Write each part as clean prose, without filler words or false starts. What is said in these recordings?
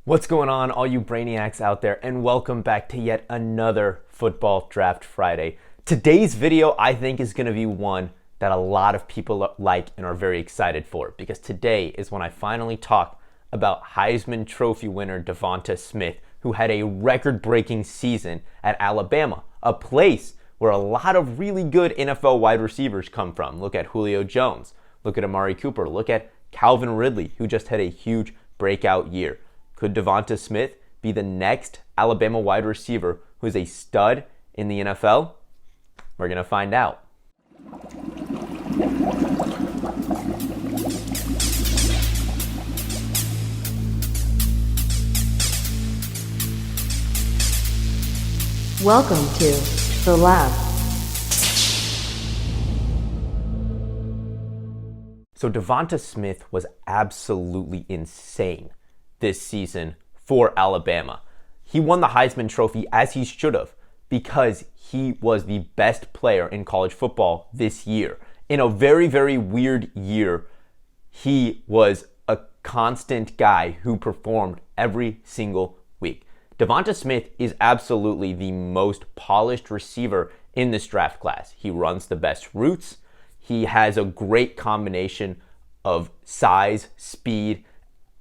What's going on, all you brainiacs out there, and welcome back to yet another Football Draft Friday. Today's video, I think, is going to be one that a lot of people like and are very excited for, because today is when I finally talk about Heisman Trophy winner DeVonta Smith, who had a record-breaking season at Alabama, a place where a lot of really good NFL wide receivers come from. Look at Julio Jones, look at Amari Cooper, look at Calvin Ridley, who just had a huge breakout year. Could DeVonta Smith be the next Alabama wide receiver who is a stud in the NFL? We're going to find out. Welcome to The Lab. So DeVonta Smith was absolutely insane this season for Alabama. He won the Heisman Trophy as he should have, because he was the best player in college football this year. In a very, very weird year, he was a constant guy who performed every single week. DeVonta Smith is absolutely the most polished receiver in this draft class. He runs the best routes. He has a great combination of size, speed,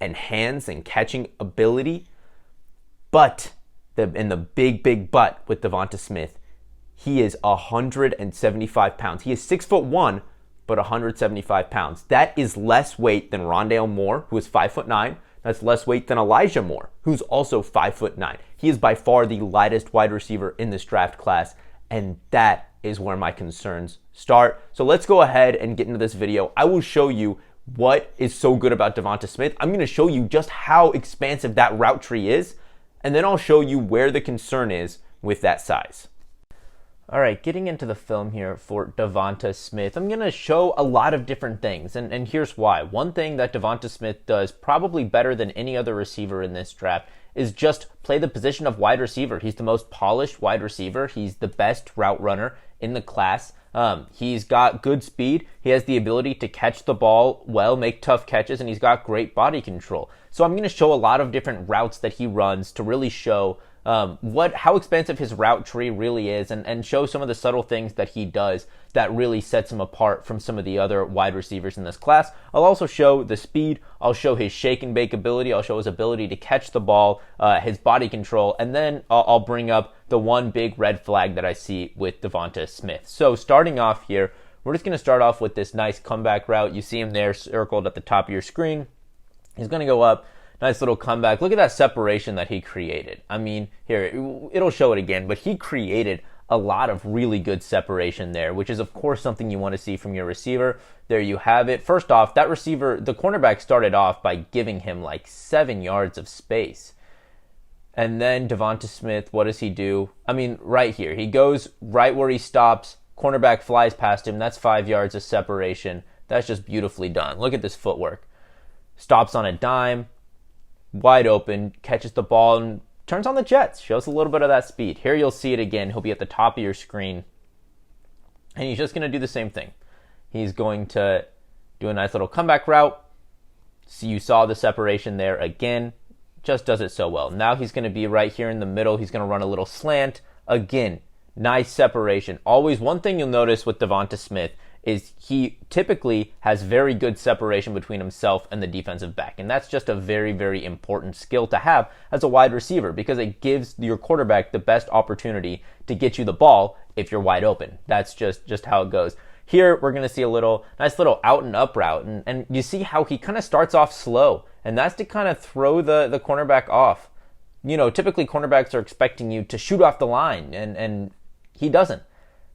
and hands and catching ability. But in the big but with DeVonta Smith, he is 175 pounds. He is 6'1", but 175 pounds. That is less weight than Rondale Moore, who is 5'9". That's less weight than Elijah Moore, who's also 5'9". He is by far the lightest wide receiver in this draft class, and that is where my concerns start. So let's go ahead and get into this video. I will show you what is so good about DeVonta Smith. I'm going to show you just how expansive that route tree is, and then I'll show you where the concern is with that size. All right, getting into the film here for DeVonta Smith, I'm going to show a lot of different things, and here's why. One thing that DeVonta Smith does probably better than any other receiver in this draft is just play the position of wide receiver. He's the most polished wide receiver. He's the best route runner in the class. He's got good speed. He has the ability to catch the ball well, make tough catches, and he's got great body control. So I'm going to show a lot of different routes that he runs to really show how expansive his route tree really is, and show some of the subtle things that he does that really sets him apart from some of the other wide receivers in this class. I'll also show the speed. I'll show his shake and bake ability. I'll show his ability to catch the ball, his body control, and then I'll bring up the one big red flag that I see with DeVonta Smith. So starting off here, we're just going to start off with this nice comeback route. You see him there circled at the top of your screen. He's going to go up. Nice little comeback. Look at that separation that he created. I mean, here, it'll show it again, but he created a lot of really good separation there, which is, of course, something you want to see from your receiver. There you have it. First off, that receiver, the cornerback started off by giving him like 7 yards of space. And then DeVonta Smith, what does he do? I mean, right here. He goes right where he stops. Cornerback flies past him. That's 5 yards of separation. That's just beautifully done. Look at this footwork. Stops on a dime. Wide open, catches the ball, and turns on the jets. Shows a little bit of that speed. Here you'll see it again. He'll be at the top of your screen. And he's just going to do the same thing. He's going to do a nice little comeback route. So you saw the separation there again. Just does it so well. Now he's going to be right here in the middle. He's going to run a little slant. Again, nice separation. Always one thing you'll notice with DeVonta Smith is he typically has very good separation between himself and the defensive back. And that's just a very, very important skill to have as a wide receiver, because it gives your quarterback the best opportunity to get you the ball if you're wide open. That's just how it goes. Here, we're going to see a nice little out and up route. And you see how he kind of starts off slow. And that's to kind of throw the cornerback off. You know, typically cornerbacks are expecting you to shoot off the line, and he doesn't.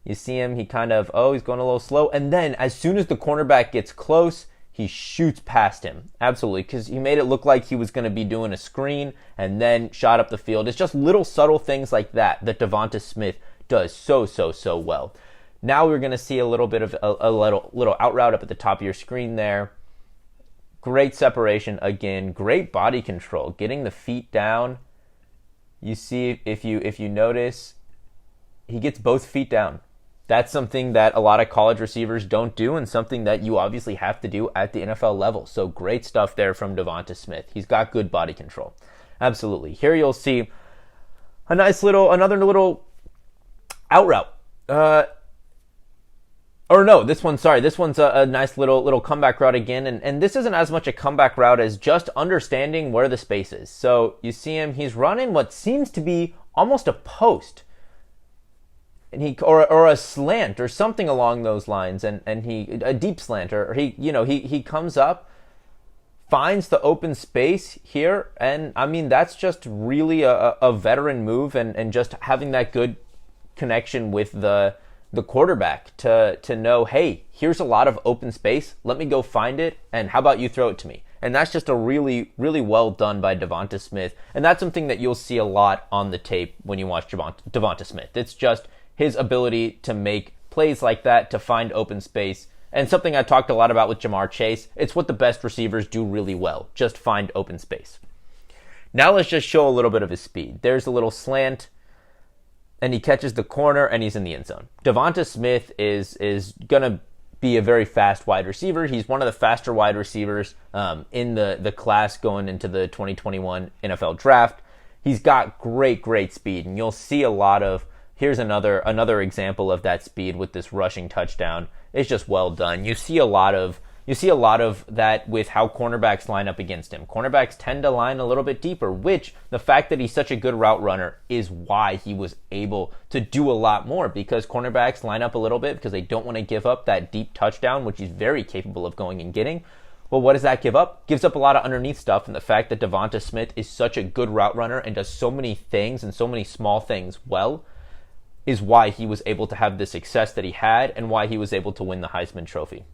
You see him, he's going a little slow. And then as soon as the cornerback gets close, he shoots past him. Absolutely, because he made it look like he was going to be doing a screen and then shot up the field. It's just little subtle things like that DeVonta Smith does so well. Now we're going to see a little bit of a little out route up at the top of your screen there. Great separation again. Great body control. Getting the feet down. You see, if you notice, he gets both feet down. That's something that a lot of college receivers don't do, and something that you obviously have to do at the NFL level. So great stuff there from DeVonta Smith. He's got good body control. Absolutely. Here you'll see another little out route. This one's a nice little comeback route again. And this isn't as much a comeback route as just understanding where the space is. So you see him, he's running what seems to be almost a post. And or a slant or something along those lines, and a deep slant, or he comes up, finds the open space here, and I mean that's just really a veteran move, and just having that good connection with the quarterback to know, hey, here's a lot of open space, let me go find it, and how about you throw it to me? And that's just a really, really well done by DeVonta Smith, and that's something that you'll see a lot on the tape when you watch DeVonta Smith. It's just his ability to make plays like that, to find open space, and something I talked a lot about with Ja'Marr Chase. It's what the best receivers do really well, just find open space. Now let's just show a little bit of his speed. There's a little slant, and he catches the corner, and he's in the end zone. DeVonta Smith is going to be a very fast wide receiver. He's one of the faster wide receivers in the class going into the 2021 NFL Draft. He's got great speed, and you'll see a lot of. Here's another example of that speed with this rushing touchdown. It's just well done. You see a lot of that with how cornerbacks line up against him. Cornerbacks tend to line a little bit deeper, which the fact that he's such a good route runner is why he was able to do a lot more, because cornerbacks line up a little bit because they don't want to give up that deep touchdown, which he's very capable of going and getting. Well, what does that give up? Gives up a lot of underneath stuff, and the fact that DeVonta Smith is such a good route runner and does so many things and so many small things well is why he was able to have the success that he had and why he was able to win the Heisman Trophy.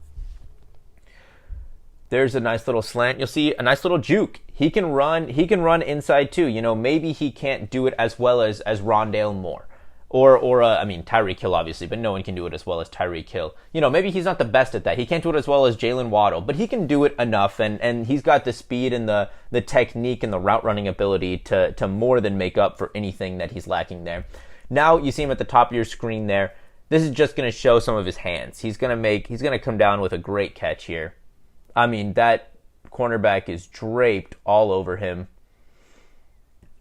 There's a nice little slant. You'll see a nice little juke. He can run inside too. Maybe he can't do it as well as Rondale Moore. Or Tyreek Hill, obviously, but no one can do it as well as Tyreek Hill. Maybe he's not the best at that. He can't do it as well as Jalen Waddle, but he can do it enough, and he's got the speed and the technique and the route running ability to more than make up for anything that he's lacking there. Now you see him at the top of your screen there. This is just going to show some of his hands. He's going to come down with a great catch here. I mean, that cornerback is draped all over him.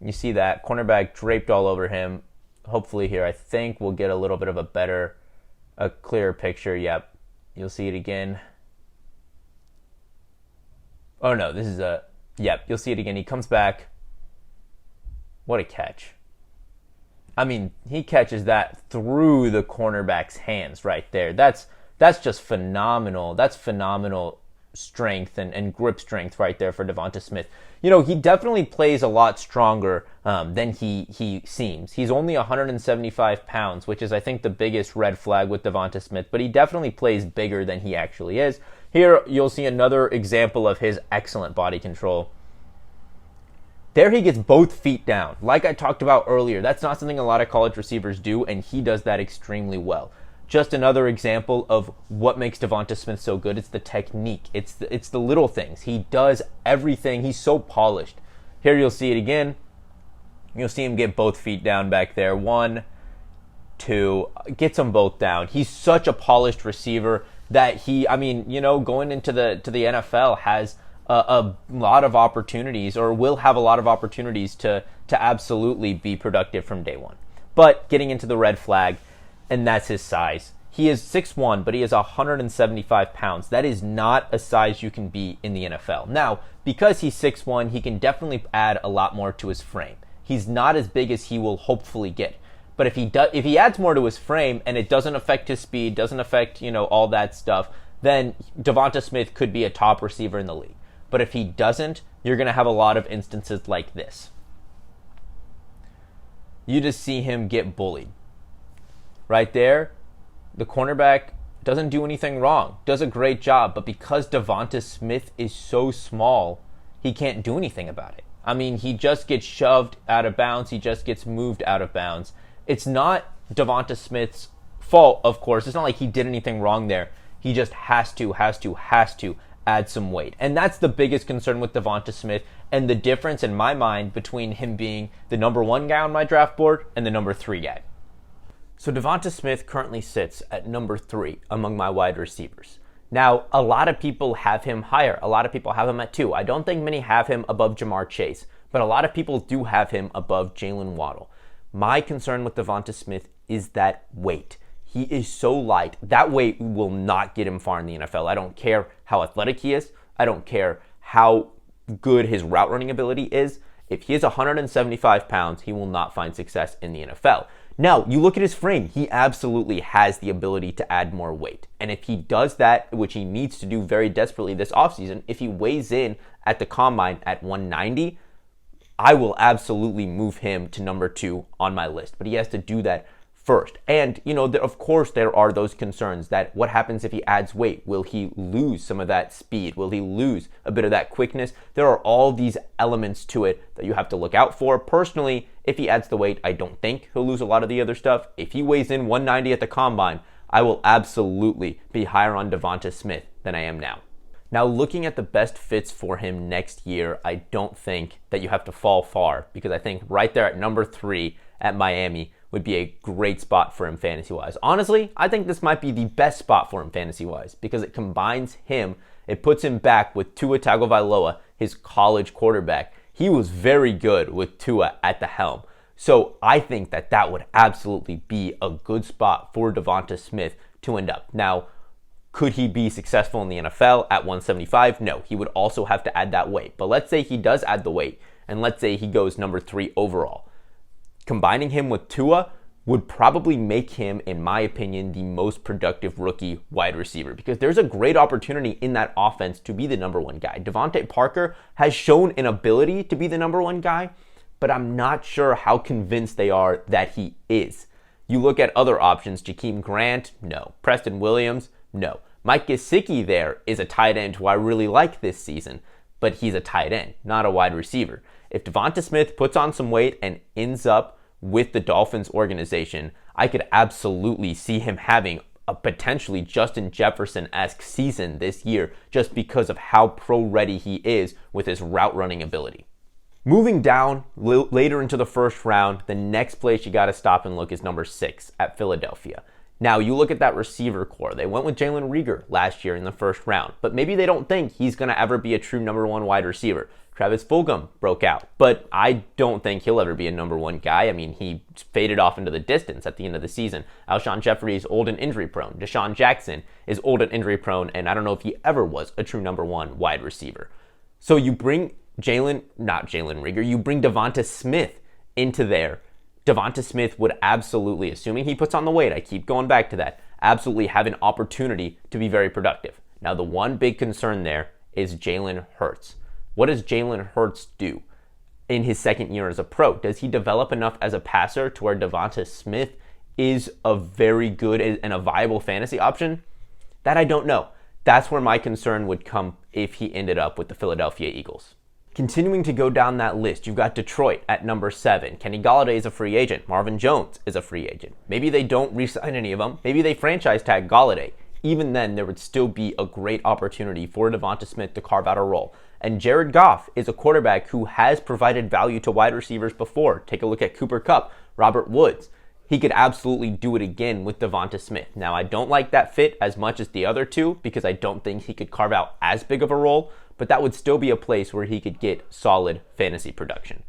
You see that cornerback draped all over him. Hopefully here, I think we'll get a little bit of a clearer picture. Yep. You'll see it again. Oh no, you'll see it again. He comes back. What a catch. I mean, he catches that through the cornerback's hands right there. That's just phenomenal. That's phenomenal strength and grip strength right there for DeVonta Smith. He definitely plays a lot stronger than he seems. He's only 175 pounds, which is, I think, the biggest red flag with DeVonta Smith, but he definitely plays bigger than he actually is. Here, you'll see another example of his excellent body control. There he gets both feet down. Like I talked about earlier, that's not something a lot of college receivers do, and he does that extremely well. Just another example of what makes DeVonta Smith so good. It's the technique. It's the little things. He does everything. He's so polished. Here you'll see it again. You'll see him get both feet down back there. 1, 2, gets them both down. He's such a polished receiver that going into the NFL has a lot of opportunities, or will have a lot of opportunities to absolutely be productive from day one. But getting into the red flag, and that's his size. He is 6'1", but he is 175 pounds. That is not a size you can be in the NFL. Now, because he's 6'1", he can definitely add a lot more to his frame. He's not as big as he will hopefully get. But if he adds more to his frame and it doesn't affect his speed, doesn't affect, all that stuff, then DeVonta Smith could be a top receiver in the league. But if he doesn't, you're going to have a lot of instances like this. You just see him get bullied. Right there, the cornerback doesn't do anything wrong, does a great job, but because DeVonta Smith is so small, he can't do anything about it. I mean, he just gets shoved out of bounds, he just gets moved out of bounds. It's not DeVonta Smith's fault, of course. It's not like he did anything wrong there. He just has to add some weight. And that's the biggest concern with DeVonta Smith, and the difference in my mind between him being the number 1 guy on my draft board and the number 3 guy. So DeVonta Smith currently sits at number 3 among my wide receivers. Now, a lot of people have him higher. A lot of people have him at 2. I don't think many have him above Ja'Marr Chase. but a lot of people do have him above Jalen Waddle. My concern with DeVonta Smith is that weight. He is so light. That weight will not get him far in the NFL. I don't care how athletic he is. I don't care how good his route running ability is. If he is 175 pounds, he will not find success in the NFL. Now, you look at his frame. He absolutely has the ability to add more weight. And if he does that, which he needs to do very desperately this offseason, if he weighs in at the combine at 190, I will absolutely move him to number 2 on my list. But he has to do that first. And, of course, there are those concerns that what happens if he adds weight? Will he lose some of that speed? Will he lose a bit of that quickness? There are all these elements to it that you have to look out for. Personally, if he adds the weight, I don't think he'll lose a lot of the other stuff. If he weighs in 190 at the combine, I will absolutely be higher on DeVonta Smith than I am now. Now, looking at the best fits for him next year, I don't think that you have to fall far, because I think right there at number 3 at Miami would be a great spot for him fantasy-wise. Honestly, I think this might be the best spot for him fantasy-wise, because it combines him, it puts him back with Tua Tagovailoa, his college quarterback. He was very good with Tua at the helm. So I think that that would absolutely be a good spot for DeVonta Smith to end up. Now, could he be successful in the NFL at 175? No, he would also have to add that weight. But let's say he does add the weight, and let's say he goes number 3 overall. Combining him with Tua would probably make him, in my opinion, the most productive rookie wide receiver, because there's a great opportunity in that offense to be the number 1 guy. Devontae Parker has shown an ability to be the number 1 guy, but I'm not sure how convinced they are that he is. You look at other options, Jakeem Grant, no. Preston Williams, no. Mike Gesicki there is a tight end who I really like this season, but he's a tight end, not a wide receiver. If DeVonta Smith puts on some weight and ends up with the Dolphins organization, I could absolutely see him having a potentially Justin Jefferson-esque season this year, just because of how pro-ready he is with his route running ability. Moving down later into the first round, the next place you got to stop and look is number 6 at Philadelphia. Now, you look at that receiver core. They went with Jalen Reagor last year in the first round, but maybe they don't think he's going to ever be a true number 1 wide receiver. Travis Fulgham broke out, but I don't think he'll ever be a number 1 guy. I mean, he faded off into the distance at the end of the season. Alshon Jeffrey is old and injury prone. Deshaun Jackson is old and injury prone, and I don't know if he ever was a true number 1 wide receiver. So you bring you bring DeVonta Smith into there. DeVonta Smith would absolutely, assuming he puts on the weight, I keep going back to that, absolutely have an opportunity to be very productive. Now, the one big concern there is Jalen Hurts. What does Jalen Hurts do in his second year as a pro? Does he develop enough as a passer to where DeVonta Smith is a very good and a viable fantasy option? That I don't know. That's where my concern would come if he ended up with the Philadelphia Eagles. Continuing to go down that list, you've got Detroit at number 7. Kenny Golladay is a free agent. Marvin Jones is a free agent. Maybe they don't re-sign any of them. Maybe they franchise tag Golladay. Even then, there would still be a great opportunity for DeVonta Smith to carve out a role. And Jared Goff is a quarterback who has provided value to wide receivers before. Take a look at Cooper Kupp, Robert Woods. He could absolutely do it again with DeVonta Smith. Now, I don't like that fit as much as the other two because I don't think he could carve out as big of a role, but that would still be a place where he could get solid fantasy production.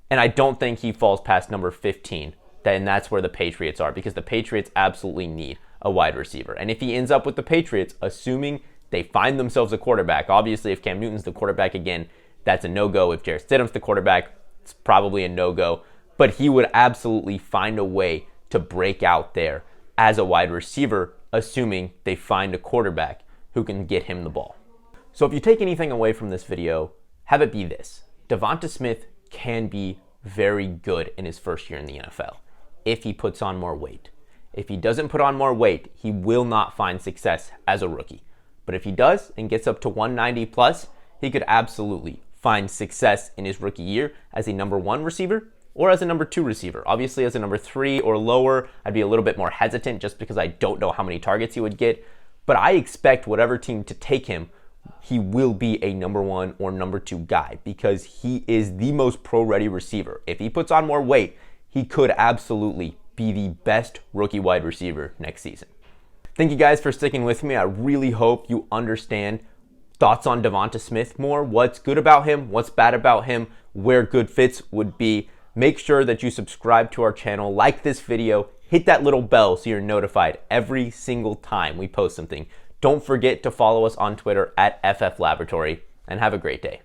And I don't think he falls past number 15, and that's where the Patriots are, because the Patriots absolutely need a wide receiver. And if he ends up with the Patriots, assuming they find themselves a quarterback, obviously if Cam Newton's the quarterback again, that's a no-go. If Jarrett Stidham's the quarterback, it's probably a no-go. But he would absolutely find a way to break out there as a wide receiver, assuming they find a quarterback who can get him the ball. So if you take anything away from this video, have it be this. DeVonta Smith can be very good in his first year in the NFL if he puts on more weight. If he doesn't put on more weight, he will not find success as a rookie. But if he does and gets up to 190 plus, he could absolutely find success in his rookie year as a number 1 receiver or as a number 2 receiver. Obviously, as a number 3 or lower, I'd be a little bit more hesitant just because I don't know how many targets he would get. But I expect whatever team to take him, he will be a number 1 or number 2 guy because he is the most pro-ready receiver. If he puts on more weight, he could absolutely be the best rookie wide receiver next season. Thank you guys for sticking with me. I really hope you understand thoughts on DeVonta Smith more. What's good about him? What's bad about him? where good fits would be. Make sure that you subscribe to our channel, like this video, hit that little bell so you're notified every single time we post something. Don't forget to follow us on Twitter at FF Laboratory, and have a great day.